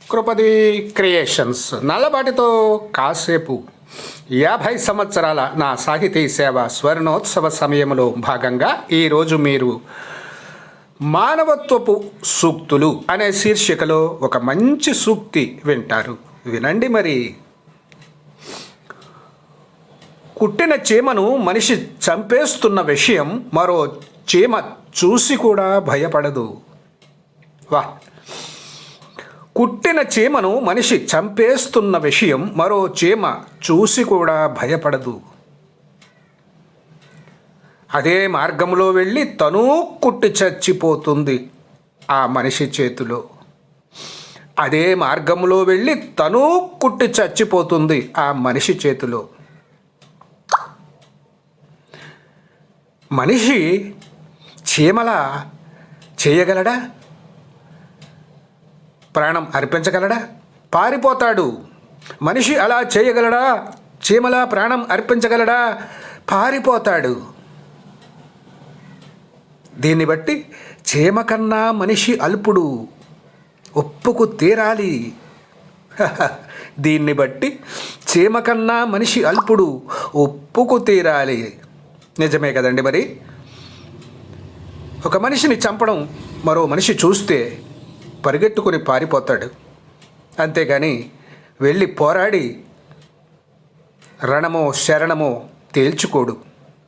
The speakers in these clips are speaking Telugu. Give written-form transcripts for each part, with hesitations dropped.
కృపది క్రియేషన్స్ నల్లబాటితో కాసేపు 50 సంవత్సరాల నా సాహితీ సేవ స్వర్ణోత్సవ సమయంలో భాగంగా ఈరోజు మీరు మానవత్వపు సూక్తులు అనే శీర్షికలో ఒక మంచి సూక్తి వింటారు. వినండి మరి. కుట్టిన చీమను మనిషి చంపేస్తున్న విషయం మరో చీమ చూసి కూడా భయపడదు. వాహ్! కుట్టిన చీమను మనిషి చంపేస్తున్న విషయం మరో చీమ చూసి కూడా భయపడదు. అదే మార్గంలో వెళ్ళి తనూ కుట్టి చచ్చిపోతుంది ఆ మనిషి చేతిలో. అదే మార్గంలో వెళ్ళి తనూ కుట్టి చచ్చిపోతుంది ఆ మనిషి చేతిలో. మనిషి చీమలా చేయగలడా? ప్రాణం అర్పించగలడా? పారిపోతాడు. మనిషి అలా చేయగలడా? చీమలా ప్రాణం అర్పించగలడా? పారిపోతాడు. దీన్ని బట్టి చీమ కన్నా మనిషి అల్పుడు, ఒప్పుకు తీరాలి. దీన్ని బట్టి చీమ కన్నా మనిషి అల్పుడు, ఒప్పుకు తీరాలి. నిజమే కదండి. మరి ఒక మనిషిని చంపడం మరో మనిషి చూస్తే పరిగెత్తుకుని పారిపోతాడు. అంతేగాని వెళ్ళి పోరాడి రణమో శరణమో తేల్చుకోడు,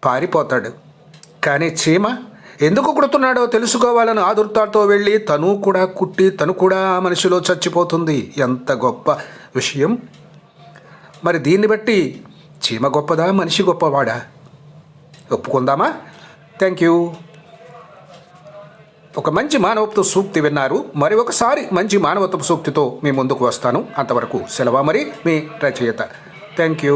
పారిపోతాడు. కానీ చీమ ఎందుకు కుడుతున్నాడో తెలుసుకోవాలని ఆదుర్తాతో వెళ్ళి తను కూడా కుట్టి తను కూడా ఆ మనిషిలో చచ్చిపోతుంది. ఎంత గొప్ప విషయం! మరి దీన్ని బట్టి చీమ గొప్పదా, మనిషి గొప్పవాడా? ఒప్పుకుందామా? Thank you. ఒక మంచి మానవత్వ సూక్తి విన్నారు. మరి ఒకసారి మంచి మానవత్వ సూక్తితో మీ ముందుకు వస్తాను. అంతవరకు సెలవు. మరి మీ రచయిత. Thank you.